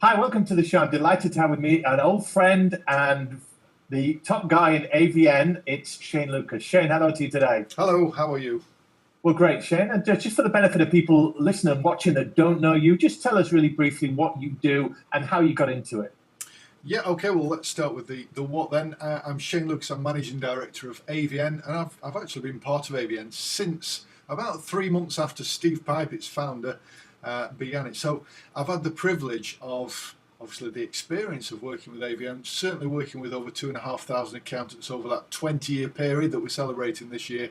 Hi, welcome to the show. I'm delighted to have with me an old friend and the top guy in AVN. It's Shane Lukas. Shane, hello to you today. Hello, how are you? Well, great, Shane. And just for the benefit of people listening and watching that don't know you, just tell us really briefly what you do and how you got into it. Yeah, okay, well, let's start with the what then. I'm Shane Lukas, I'm Managing Director of AVN, and I've actually been part of AVN since about 3 months after Steve Pipe, its founder, began it. So I've had the privilege of, obviously, the experience of working with AVN, certainly working with over 2,500 accountants over that 20-year period that we're celebrating this year.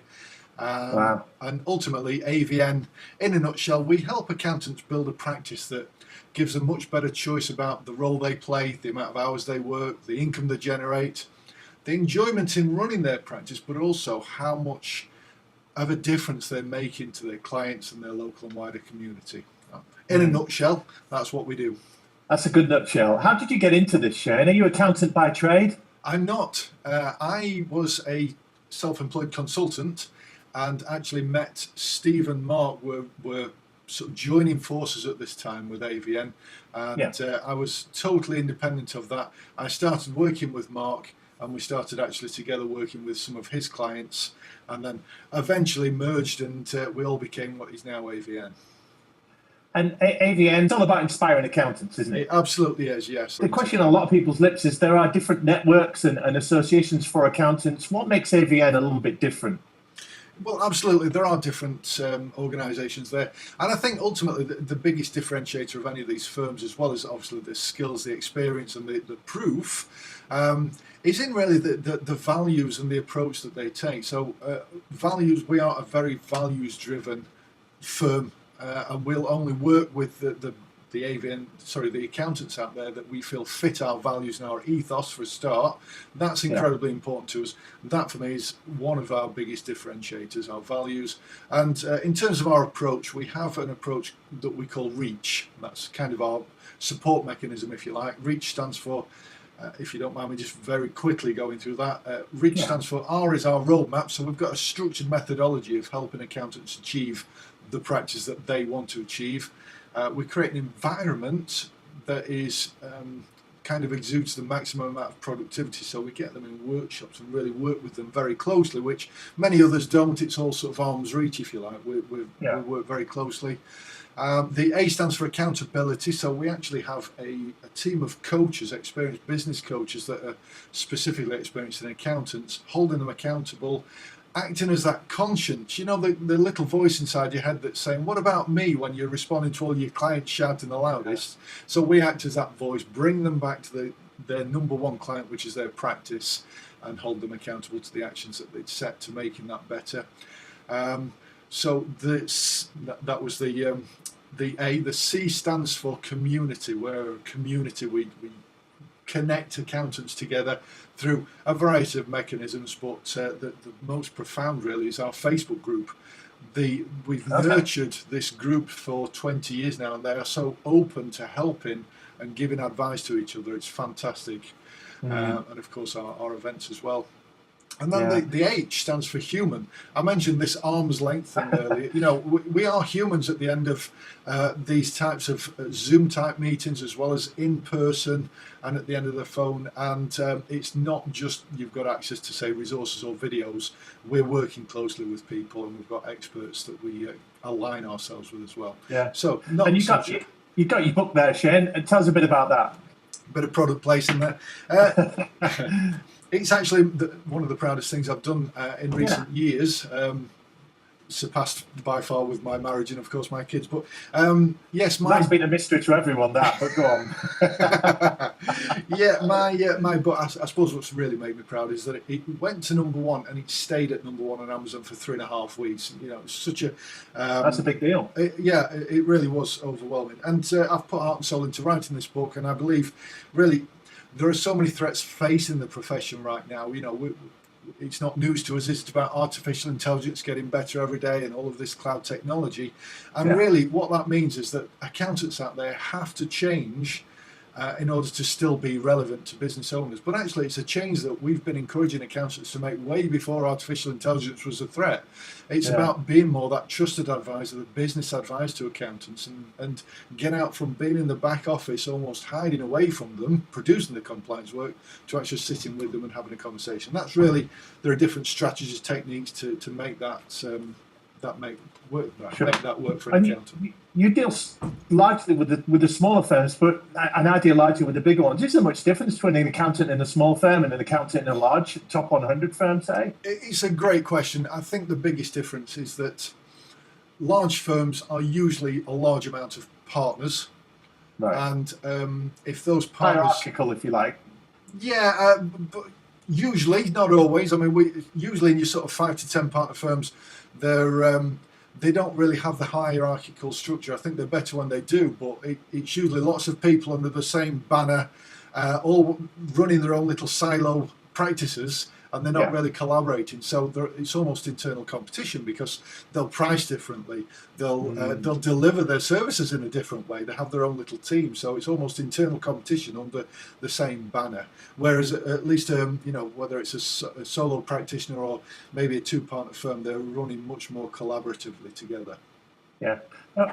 Wow. And ultimately, AVN, in a nutshell, we help accountants build a practice that gives a much better choice about the role they play, the amount of hours they work, the income they generate, the enjoyment in running their practice, but also how much of a difference they're making to their clients and their local and wider community. In a nutshell, that's what we do. That's a good nutshell. How did you get into this, Shane? Are you an accountant by trade? I'm not. I was a self-employed consultant and actually met Steve and Mark were sort of joining forces at this time with AVN, and I was totally independent of that. I started working with Mark, and we started actually together working with some of his clients, and then eventually merged, and we all became what is now AVN. And AVN, it's all about inspiring accountants, isn't it? It absolutely is, yes. The question on a lot of people's lips is there are different networks and associations for accountants. What makes AVN a little bit different? Well, absolutely. There are different organisations there. And I think ultimately the biggest differentiator of any of these firms, as well as obviously the skills, the experience and the proof, is in really the values and the approach that they take. So values, we are a very values-driven firm, and we'll only work with the accountants out there that we feel fit our values and our ethos for a start. That's incredibly important to us. That for me is one of our biggest differentiators, our values. And in terms of our approach, we have an approach that we call REACH. That's kind of our support mechanism, if you like. REACH stands for, if you don't mind me just very quickly going through that, REACH stands for R is our roadmap. So we've got a structured methodology of helping accountants achieve the practice that they want to achieve. We create an environment that is kind of exudes the maximum amount of productivity, so we get them in workshops and really work with them very closely, which many others don't. It's all sort of arm's reach, if you like. We work very closely. The A stands for accountability, so we actually have a team of coaches, experienced business coaches that are specifically experienced in accountants, holding them accountable, acting as that conscience, you know, the little voice inside your head that's saying, what about me, when you're responding to all your clients shouting the loudest? So we act as that voice, bring them back to their number one client, which is their practice, and hold them accountable to the actions that they'd set to making that better. So that was the A. The C stands for community. We're a community. We connect accountants together through a variety of mechanisms, but the most profound really is our Facebook group. We've nurtured this group for 20 years now, and they are so open to helping and giving advice to each other. It's fantastic. And of course our events as well. And then the H stands for human. I mentioned this arm's length thing earlier. You know, we are humans at the end of these types of Zoom type meetings, as well as in person and at the end of the phone. And it's not just you've got access to, say, resources or videos. We're working closely with people, and we've got experts that we align ourselves with as well. Yeah. So, and you've got your book there, Shane, and tell us a bit about that. Bit of product placing there. It's actually one of the proudest things I've done in recent years, surpassed by far with my marriage and, of course, my kids. But yes, that's been a mystery to everyone, that, but go on. my book, I suppose what's really made me proud is that it went to #1 and it stayed at #1 on Amazon for 3.5 weeks. You know, it's such a... that's a big deal. It really was overwhelming. And I've put heart and soul into writing this book, and I believe, really, there are so many threats facing the profession right now. You know, it's not news to us. It's about artificial intelligence getting better every day and all of this cloud technology. And really what that means is that accountants out there have to change in order to still be relevant to business owners. But actually, it's a change that we've been encouraging accountants to make way before artificial intelligence was a threat. It's about being more that trusted advisor, the business advice to accountants, and get out from being in the back office, almost hiding away from them, producing the compliance work, to actually sitting with them and having a conversation. That's really, there are different strategies, techniques to make that make that work for an accountant. You deal largely with the smaller firms, but and I deal largely with the bigger ones. Is there much difference between an accountant in a small firm and an accountant in a large top 100 firm, say? It's a great question. I think the biggest difference is that large firms are usually a large amount of partners, right? And if those partners, hierarchical, if you like. Yeah, but usually, not always. I mean, usually in your sort of 5 to 10 partner firms, they don't really have the hierarchical structure. I think they're better when they do, but it's usually lots of people under the same banner, all running their own little silo practices, and they're not really collaborating. So it's almost internal competition, because they'll price differently, they'll deliver their services in a different way, they have their own little team. So it's almost internal competition under the same banner. Whereas at least whether it's a solo practitioner or maybe a two-partner firm, they're running much more collaboratively together. Yeah.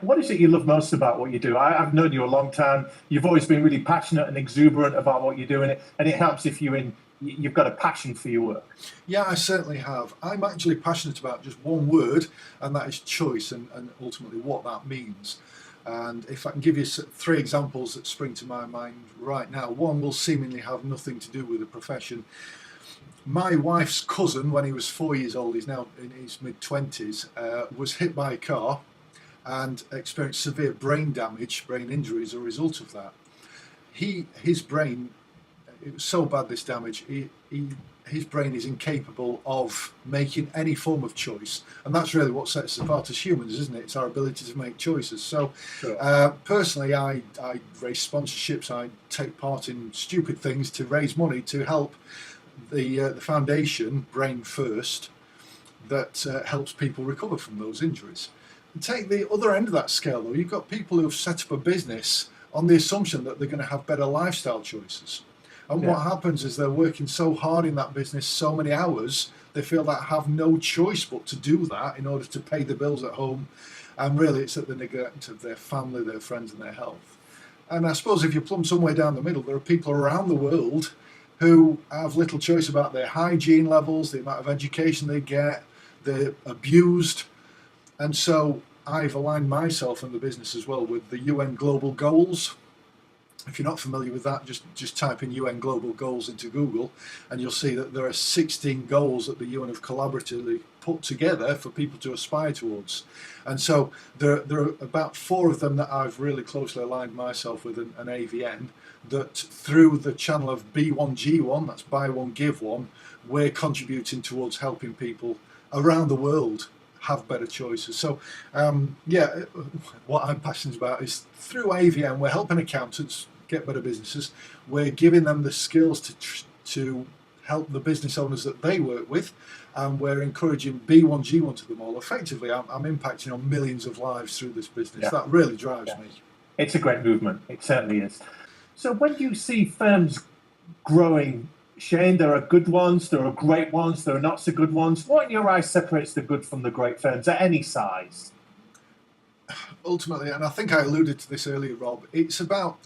What is it you love most about what you do? I've known you a long time. You've always been really passionate and exuberant about what you do, and it helps if you've got a passion for your work. Yeah, I certainly have. I'm actually passionate about just one word, and that is choice, and ultimately what that means. And if I can give you 3 examples that spring to my mind right now, one will seemingly have nothing to do with the profession. My wife's cousin, when he was 4 years old, he's now in his mid-20s, was hit by a car and experienced severe brain damage, brain injury as a result of that. His brain, it was so bad, this damage, his brain is incapable of making any form of choice, and that's really what sets us apart as humans, isn't it? It's our ability to make choices. So personally, I raise sponsorships, I take part in stupid things to raise money to help the foundation, Brain First, that helps people recover from those injuries. And take the other end of that scale, though, you've got people who have set up a business on the assumption that they're going to have better lifestyle choices. And what happens is they're working so hard in that business, so many hours, they feel that have no choice but to do that in order to pay the bills at home. And really, it's at the neglect of their family, their friends, and their health. And I suppose if you plumb somewhere down the middle, there are people around the world who have little choice about their hygiene levels, the amount of education they get, they're abused. And so I've aligned myself in the business as well with the UN Global Goals. If you're not familiar with that, just type in UN Global Goals into Google, and you'll see that there are 16 goals that the UN have collaboratively put together for people to aspire towards. And so there are about 4 of them that I've really closely aligned myself with an AVN, that through the channel of B1G1, that's buy one, give one, we're contributing towards helping people around the world have better choices. So what I'm passionate about is through AVN, we're helping accountants get better businesses. We're giving them the skills to help the business owners that they work with, and we're encouraging B1G1 to them all. Effectively, I'm impacting on millions of lives through this business. That really drives me. It's a great movement. It certainly is. So when you see firms growing, Shane, there are good ones, there are great ones, there are not so good ones. What in your eyes separates the good from the great firms at any size? Ultimately, and I think I alluded to this earlier, Rob, it's about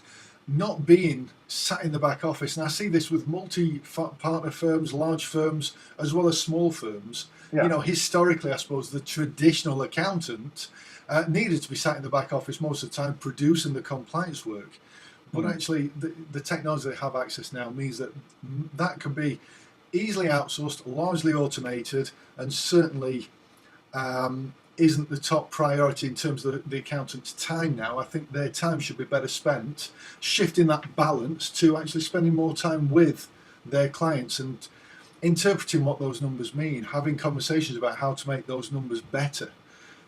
not being sat in the back office. And I see this with multi-partner firms, large firms, as well as small firms. You know, historically, I suppose the traditional accountant needed to be sat in the back office most of the time producing the compliance work. But actually, the technology they have access now means that can be easily outsourced, largely automated, and certainly isn't the top priority in terms of the accountant's time now. I think their time should be better spent shifting that balance to actually spending more time with their clients and interpreting what those numbers mean, having conversations about how to make those numbers better.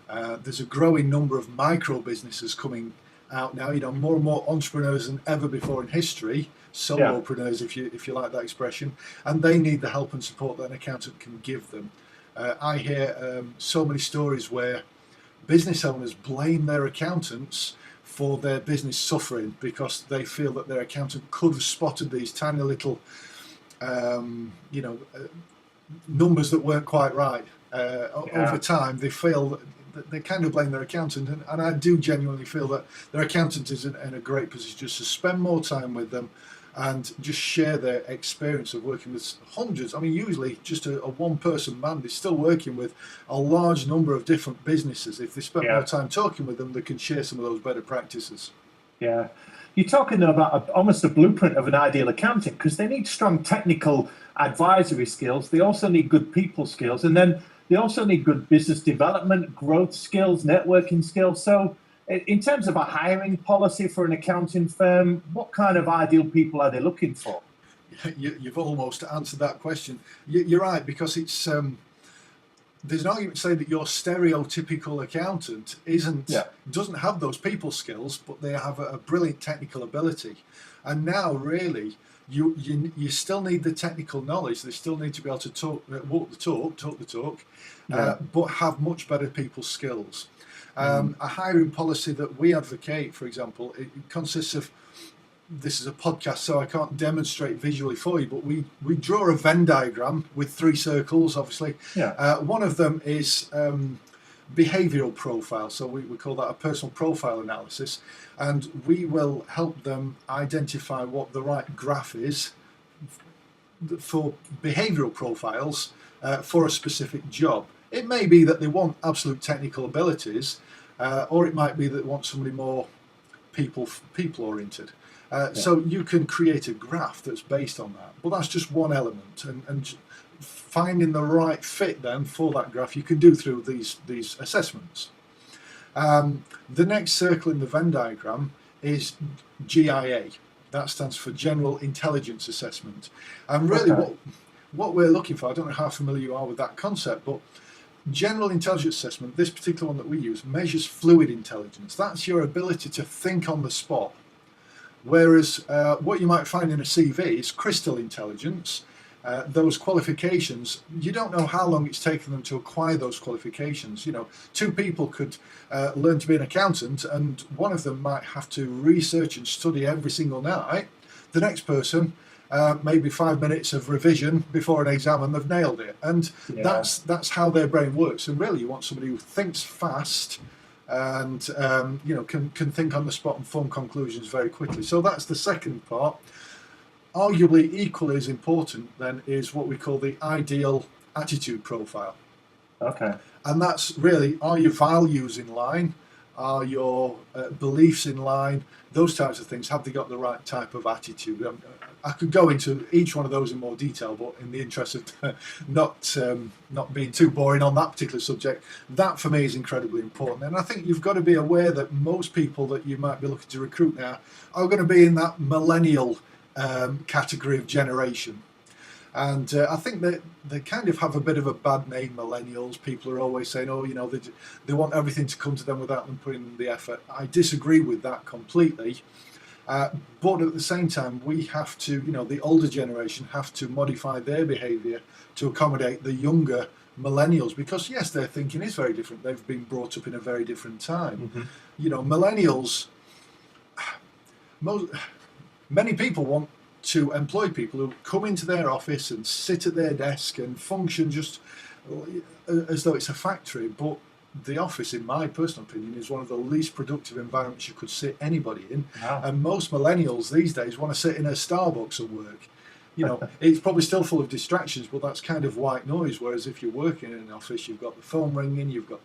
There's a growing number of micro businesses coming out now, you know, more and more entrepreneurs than ever before in history, solopreneurs, if you like that expression, and they need the help and support that an accountant can give them. I hear so many stories where business owners blame their accountants for their business suffering because they feel that their accountant could have spotted these tiny little, numbers that weren't quite right. Over time, they feel that they kind of blame their accountant, and I do genuinely feel that their accountant is in a great position just to spend more time with them and just share their experience of working with hundreds. I mean, usually just a one-person band is still working with a large number of different businesses. If they spend more time talking with them, they can share some of those better practices. Yeah. You're talking about almost a blueprint of an ideal accountant, because they need strong technical advisory skills. They also need good people skills. And then they also need good business development, growth skills, networking skills. So in terms of a hiring policy for an accounting firm, what kind of ideal people are they looking for? You've almost answered that question. You're right, because it's there's an argument to say that your stereotypical accountant doesn't have those people skills, but they have a brilliant technical ability. And now, really, you still need the technical knowledge. They still need to be able to walk the talk, but have much better people skills. A hiring policy that we advocate, for example, it consists of, this is a podcast, so I can't demonstrate visually for you, but we draw a Venn diagram with 3 circles, obviously. One of them is behavioral profile, so we call that a personal profile analysis, and we will help them identify what the right graph is for behavioral profiles for a specific job. It may be that they want absolute technical abilities, or it might be that they want somebody more people-oriented. So you can create a graph that's based on that. But that's just one element, and finding the right fit then for that graph you can do through these assessments. The next circle in the Venn diagram is GIA. That stands for General Intelligence Assessment. And really what we're looking for, I don't know how familiar you are with that concept, but General Intelligence Assessment, this particular one that we use, measures fluid intelligence. That's your ability to think on the spot. Whereas what you might find in a CV is crystal intelligence. Those qualifications, you don't know how long it's taken them to acquire those qualifications. 2 people could learn to be an accountant, and one of them might have to research and study every single night. The next person, maybe 5 minutes of revision before an exam, and they've nailed it. And that's how their brain works. And really, you want somebody who thinks fast and can think on the spot and form conclusions very quickly. So that's the second part. Arguably equally as important then is what we call the ideal attitude profile. And that's really, are your values in line? Are your beliefs in line? Those types of things. Have they got the right type of attitude? I could go into each one of those in more detail, but in the interest of not being too boring on that particular subject, that for me is incredibly important. And I think you've got to be aware that most people that you might be looking to recruit now are going to be in that millennial category of generation. And I think that they kind of have a bit of a bad name, millennials. People are always saying, they want everything to come to them without them putting in the effort. I disagree with that completely. But at the same time, we have to, the older generation have to modify their behaviour to accommodate the younger millennials, because yes, their thinking is very different. They've been brought up in a very different time. Millennials, many people want to employ people who come into their office and sit at their desk and function just as though it's a factory. But the office, in my personal opinion, is one of the least productive environments you could sit anybody in. And most millennials these days want to sit in a Starbucks and work. It's probably still full of distractions, but that's kind of white noise. Whereas if you're working in an office, you've got the phone ringing, you've got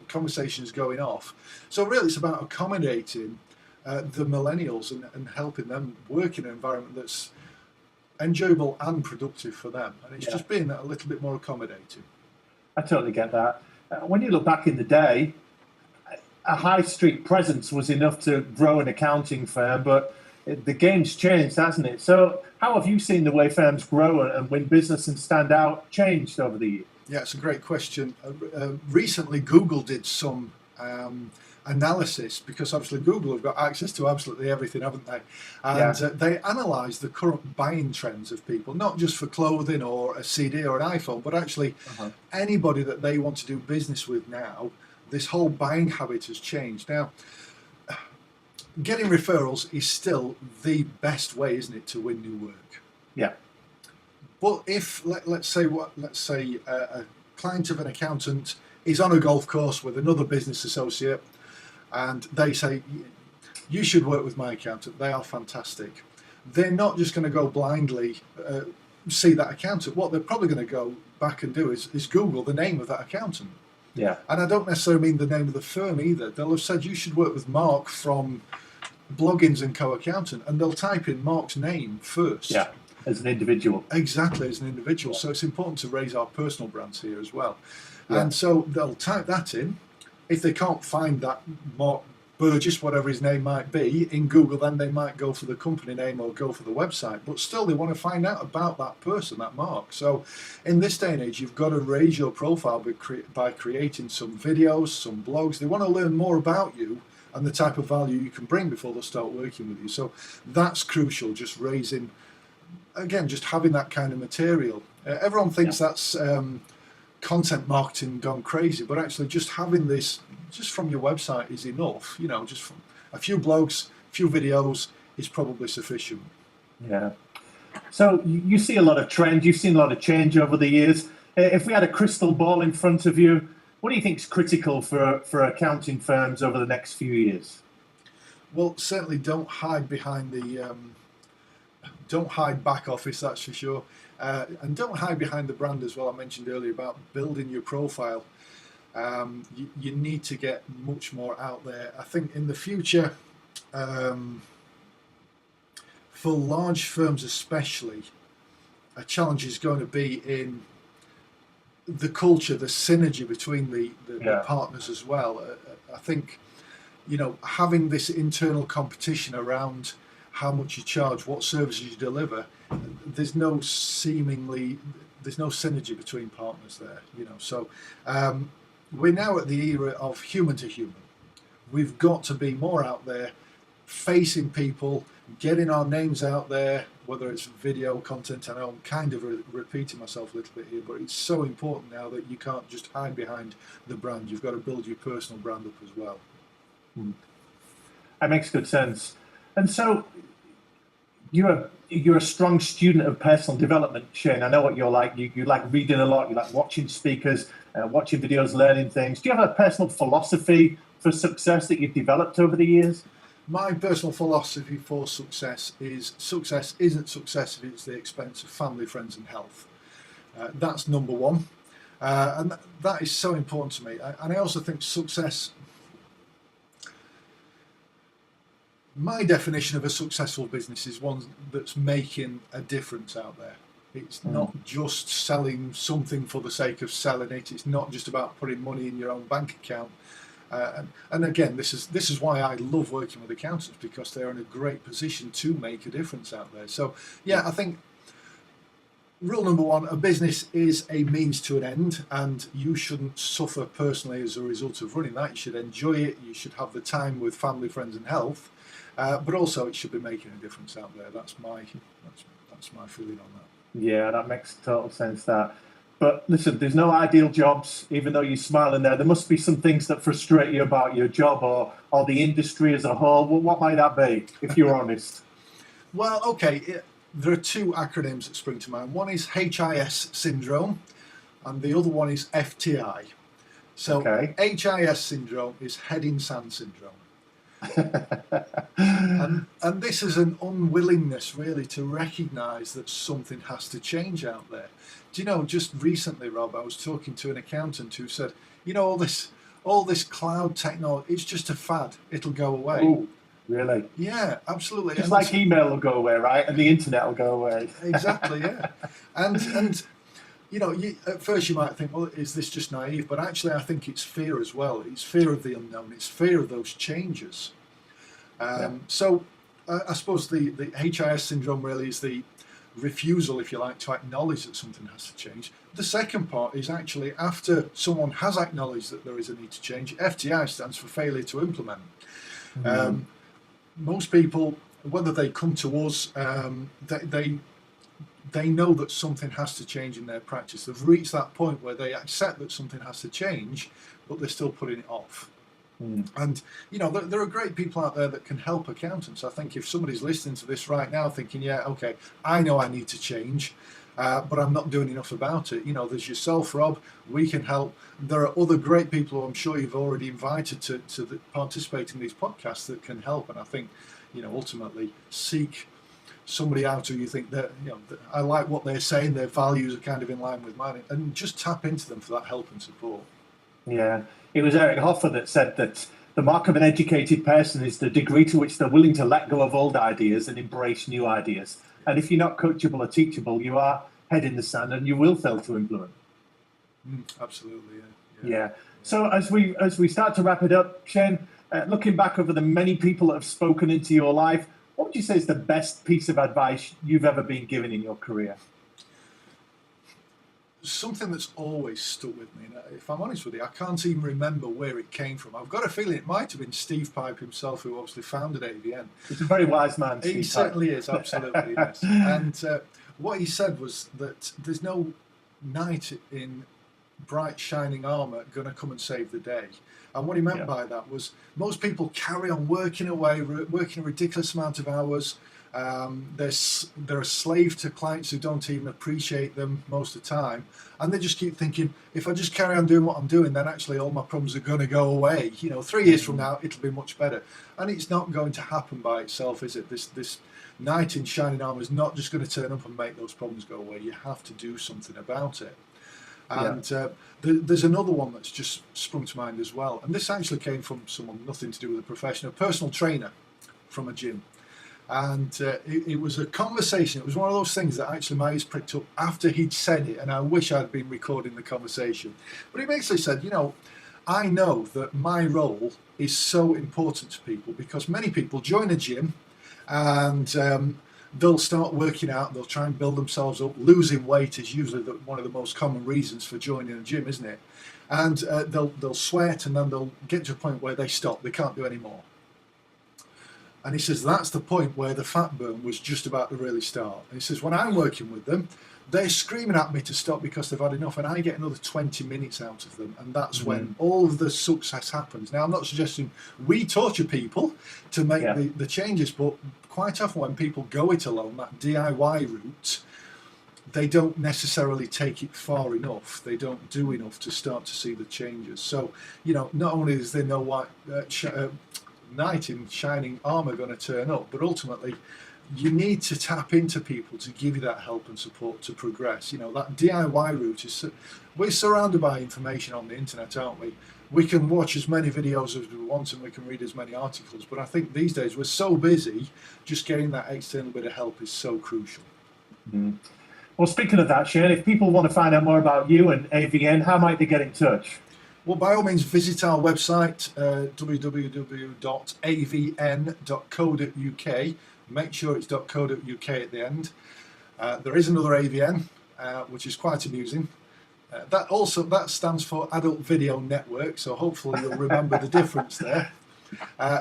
conversations going off. So really, it's about accommodating the millennials and helping them work in an environment that's enjoyable and productive for them. And it's just being a little bit more accommodating. I totally get that. When you look back in the day, a high street presence was enough to grow an accounting firm, but the game's changed, hasn't it? So how have you seen the way firms grow and win business and stand out changed over the years? Yeah, it's a great question. Recently, Google did some analysis, because obviously Google have got access to absolutely everything, haven't they? And they analysed the current buying trends of people, not just for clothing or a CD or an iPhone, but actually anybody that they want to do business with now. This whole buying habit has changed. Now, getting referrals is still the best way, isn't it, to win new work? Yeah. But if let's say a client of an accountant is on a golf course with another business associate, and they say, you should work with my accountant, they are fantastic. They're not just going to go blindly see that accountant. What they're probably going to go back and do is Google the name of that accountant. Yeah. And I don't necessarily mean the name of the firm either. They'll have said, you should work with Mark from Bloggins and Co Accountant, and they'll type in Mark's name first. Yeah, as an individual. Exactly, as an individual. So it's important to raise our personal brands here as well. Yeah. And so they'll type that in. If they can't find that Mark Burgess, whatever his name might be, in Google, then they might go for the company name or go for the website. But still, they want to find out about that person, that Mark. So in this day and age, you've got to raise your profile by creating some videos, some blogs. They want to learn more about you and the type of value you can bring before they start working with you. So that's crucial, just raising, again, just having that kind of material. Everyone thinks that's content marketing gone crazy, but actually just having this just from your website is enough. You know, just from a few blogs, a few videos is probably sufficient. Yeah. So you see a lot of trend, you've seen a lot of change over the years. If we had a crystal ball in front of you, what do you think is critical for accounting firms over the next few years? Well, certainly don't hide behind the don't hide back office, that's for sure. And don't hide behind the brand as well. I mentioned earlier about building your profile. You need to get much more out there. I think in the future, for large firms especially, a challenge is going to be in the culture, the synergy between the partners as well. I think, you know, having this internal competition around how much you charge, what services you deliver, there's no synergy between partners there, you know. So we're now at the era of human to human. We've got to be more out there, facing people, getting our names out there, whether it's video content. I know I'm kind of repeating myself a little bit here, but it's so important now that you can't just hide behind the brand. You've got to build your personal brand up as well. That makes good sense. And so you're a strong student of personal development, Shane. I know what you're like. You like reading a lot. You like watching speakers, watching videos, learning things. Do you have a personal philosophy for success that you've developed over the years? My personal philosophy for success isn't success if it's the expense of family, friends and health. That's number one. And that is so important to me. And I also think success, my definition of a successful business is one that's making a difference out there. It's not just selling something for the sake of selling it. It's not just about putting money in your own bank account. And again, this is why I love working with accountants, because they're in a great position to make a difference out there. So yeah, I think rule number one, a business is a means to an end, and you shouldn't suffer personally as a result of running that. You should enjoy it. You should have the time with family, friends and health, but also it should be making a difference out there. That's my feeling on that. Yeah, that makes total sense, that. But listen, there's no ideal jobs, even though you're smiling there. There must be some things that frustrate you about your job or the industry as a whole. Well, what might that be, if you're honest? Well, okay, there are two acronyms that spring to mind. One is HIS syndrome, and the other one is FTI. So HIS syndrome is head in sand syndrome. and this is an unwillingness really to recognise that something has to change out there. Do you know, just recently, Rob, I was talking to an accountant who said, you know, all this cloud technology, it's just a fad, it'll go away. Oh, really? Yeah, absolutely. Just like email will go away, right? And the internet will go away. Exactly, yeah. And you know, at first you might think, well, is this just naive? But actually, I think it's fear as well. It's fear of the unknown. It's fear of those changes. So I suppose the HIS syndrome really is the refusal, if you like, to acknowledge that something has to change. The second part is actually after someone has acknowledged that there is a need to change, FTI stands for failure to implement. Most people, whether they come to us, they know that something has to change in their practice. They've reached that point where they accept that something has to change, but they're still putting it off. And, there are great people out there that can help accountants. I think if somebody's listening to this right now thinking, yeah, okay, I know I need to change, but I'm not doing enough about it. There's yourself, Rob. We can help. There are other great people who I'm sure you've already invited to participate in these podcasts that can help. And I think, ultimately seek somebody out who you think that, I like what they're saying, their values are kind of in line with mine, and just tap into them for that help and support. Yeah, it was Eric Hoffer that said that the mark of an educated person is the degree to which they're willing to let go of old ideas and embrace new ideas. And if you're not coachable or teachable, you are head in the sand and you will fail to implement. Absolutely, yeah. So as we start to wrap it up, Shane, looking back over the many people that have spoken into your life, what would you say is the best piece of advice you've ever been given in your career? Something that's always stuck with me, and if I'm honest with you, I can't even remember where it came from. I've got a feeling it might have been Steve Pipe himself, who obviously founded AVN. He's a very wise man, Steve He certainly is, absolutely, yes. And what he said was that there's no knight in bright shining armour going to come and save the day. And what he meant by that was most people carry on working away, working a ridiculous amount of hours. They're a slave to clients who don't even appreciate them most of the time, and they just keep thinking, if I just carry on doing what I'm doing, then actually all my problems are going to go away. 3 years from now it'll be much better. And it's not going to happen by itself, is it? This knight in shining armour is not just going to turn up and make those problems go away. You have to do something about it. And there's another one that's just sprung to mind as well, and this actually came from someone nothing to do with a profession, a personal trainer from a gym. And it was a conversation. It was one of those things that actually my ears pricked up after he'd said it, and I wish I'd been recording the conversation. But he basically said, I know that my role is so important to people because many people join a gym and they'll start working out, they'll try and build themselves up. Losing weight is usually one of the most common reasons for joining a gym, isn't it? And they'll sweat, and then they'll get to a point where they stop, they can't do any more. And he says that's the point where the fat burn was just about to really start. And he says when I'm working with them, they're screaming at me to stop because they've had enough, and I get another 20 minutes out of them, and that's when all of the success happens. Now, I'm not suggesting we torture people to make the changes, but quite often when people go it alone, that DIY route, they don't necessarily take it far enough. They don't do enough to start to see the changes. So, not only is there no knight in shining armour going to turn up, but ultimately you need to tap into people to give you that help and support to progress. That DIY route is, we're surrounded by information on the internet, aren't we? We can watch as many videos as we want and we can read as many articles, but I think these days we're so busy, just getting that external bit of help is so crucial. Well, speaking of that, Shane, if people want to find out more about you and AVN, how might they get in touch? Well, by all means, visit our website, www.avn.co.uk. Make sure it's .co.uk at the end. There is another AVN, which is quite amusing. That stands for Adult Video Network, so hopefully you'll remember the difference there.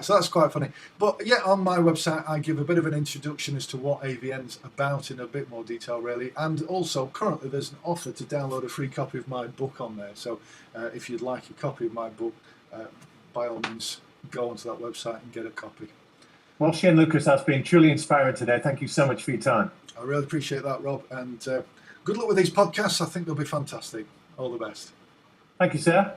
So that's quite funny. But yeah, on my website I give a bit of an introduction as to what AVN's about in a bit more detail really, and also currently there's an offer to download a free copy of my book on there, so if you'd like a copy of my book, by all means go onto that website and get a copy. Well, Shane Lukas, that's been truly inspiring today. Thank you so much for your time. I really appreciate that, Rob, and good luck with these podcasts. I think they'll be fantastic. All the best. Thank you, sir.